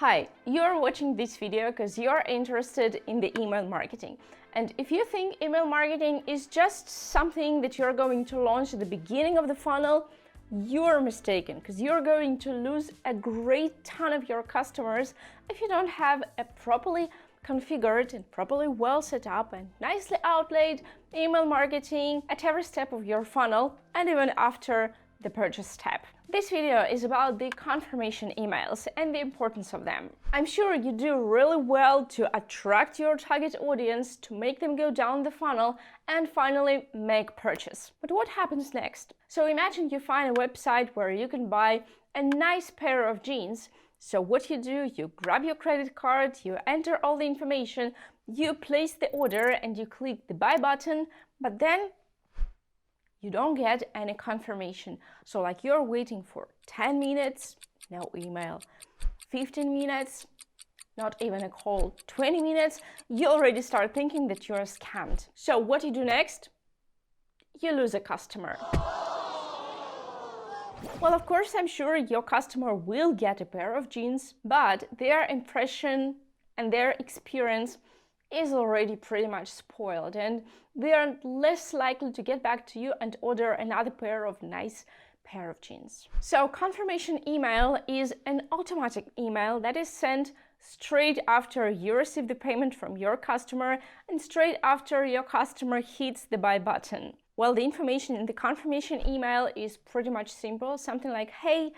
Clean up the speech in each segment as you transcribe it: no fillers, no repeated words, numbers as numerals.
Hi, you're watching this video because you're interested in the email marketing. And if you think email marketing is just something that you're going to launch at the beginning of the funnel, you're mistaken, because you're going to lose a great ton of your customers if you don't have a properly configured and properly well set up and nicely outlaid email marketing at every step of your funnel and even after the purchase step. This video is about the confirmation emails and the importance of them. I'm sure you do really well to attract your target audience, to make them go down the funnel and finally make purchase. But what happens next? So imagine you find a website where you can buy a nice pair of jeans. So what you do, you grab your credit card, you enter all the information, you place the order and you click the buy button, but then you don't get any confirmation. So like you're waiting for 10 minutes, no email, 15 minutes, not even a call, 20 minutes, you already start thinking that you're scammed. So what you do next? You lose a customer. Well, of course, I'm sure your customer will get a pair of jeans, but their impression and their experience is already pretty much spoiled, and they are less likely to get back to you and order another pair of jeans. So confirmation email is an automatic email that is sent straight after you receive the payment from your customer and straight after your customer hits the buy button. Well, the information in the confirmation email is pretty much simple, something like, hey,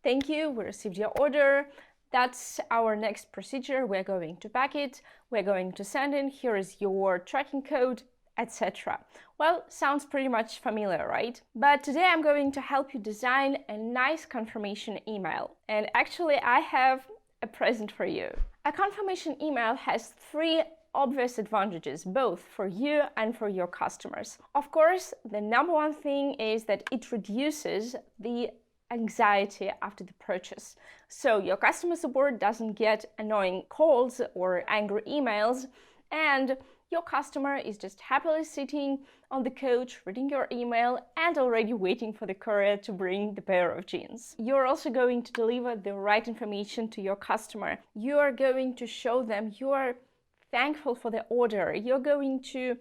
thank you, we received your order. That's our next procedure. We're going to pack it, we're going to send in, here is your tracking code, etc. Well, sounds pretty much familiar, right? But today I'm going to help you design a nice confirmation email. And actually, I have a present for you. A confirmation email has three obvious advantages, both for you and for your customers. Of course, the number one thing is that it reduces the anxiety after the purchase. So your customer support doesn't get annoying calls or angry emails, and your customer is just happily sitting on the couch, reading your email and already waiting for the courier to bring the pair of jeans. You're also going to deliver the right information to your customer. You are going to show them you are thankful for the order. You're going to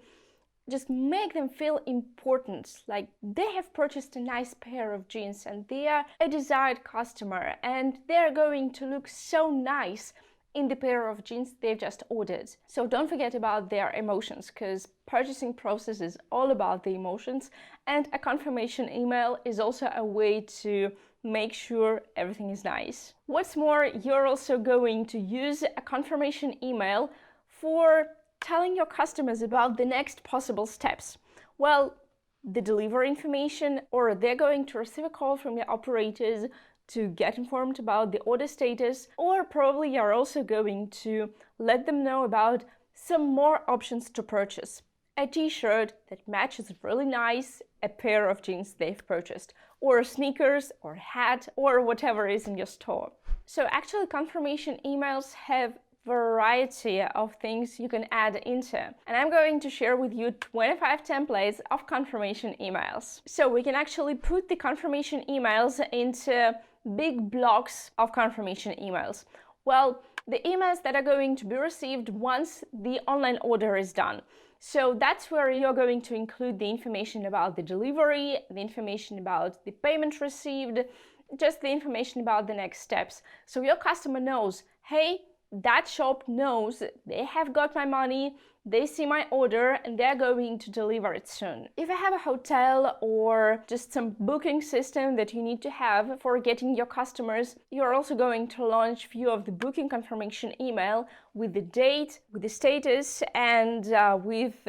just make them feel important, like they have purchased a nice pair of jeans and they are a desired customer and they're going to look so nice in the pair of jeans they've just ordered. So don't forget about their emotions, because purchasing process is all about the emotions, and a confirmation email is also a way to make sure everything is nice. What's more, you're also going to use a confirmation email for telling your customers about the next possible steps. Well, the delivery information, or they're going to receive a call from the operators to get informed about the order status, or probably you're also going to let them know about some more options to purchase. A t-shirt that matches really nice a pair of jeans they've purchased, or sneakers, or hat, or whatever is in your store. So actually, confirmation emails have variety of things you can add into, and I'm going to share with you 25 templates of confirmation emails. So we can actually put the confirmation emails into big blocks of confirmation emails. Well, the emails that are going to be received once the online order is done. So that's where you're going to include the information about the delivery, the information about the payment received, just the information about the next steps. So your customer knows, hey, that shop knows they have got my money, they see my order, and they're going to deliver it soon. If you have a hotel or just some booking system that you need to have for getting your customers, you're also going to launch a few of the booking confirmation email with the date, with the status, and with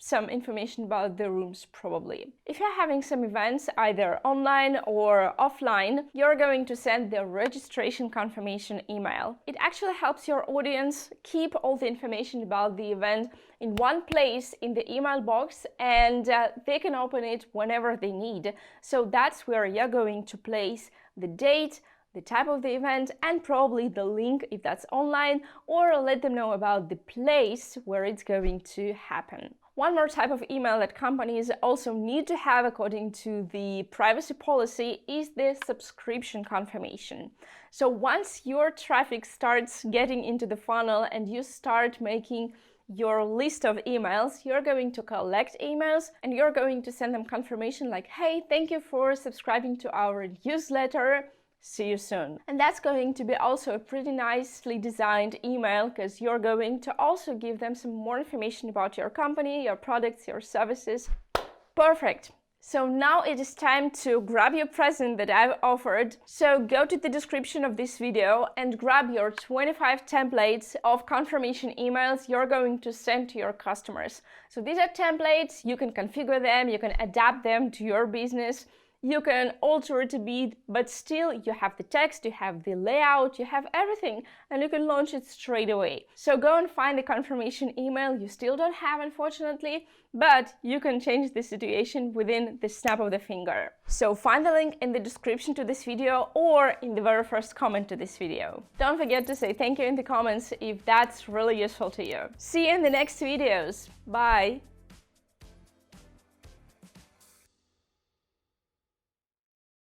some information about the rooms probably. If you're having some events either online or offline, you're going to send the registration confirmation email. It actually helps your audience keep all the information about the event in one place in the email box, and they can open it whenever they need. So that's where you're going to place the date, the type of the event, and probably the link if that's online, or let them know about the place where it's going to happen. One more type of email that companies also need to have according to the privacy policy is the subscription confirmation. So once your traffic starts getting into the funnel and you start making your list of emails, you're going to collect emails and you're going to send them confirmation like, hey, thank you for subscribing to our newsletter. See you soon. And that's going to be also a pretty nicely designed email because you're going to also give them some more information about your company, your products, your services. Perfect. So now it is time to grab your present that I've offered. So go to the description of this video and grab your 25 templates of confirmation emails you're going to send to your customers. So these are templates, you can configure them, you can adapt them to your business. You can alter it a bit, but still you have the text, you have the layout, you have everything, and you can launch it straight away. So go and find the confirmation email you still don't have, unfortunately, but you can change the situation within the snap of the finger. So find the link in the description to this video or in the very first comment to this video. Don't forget to say thank you in the comments if that's really useful to you. See you in the next videos. Bye!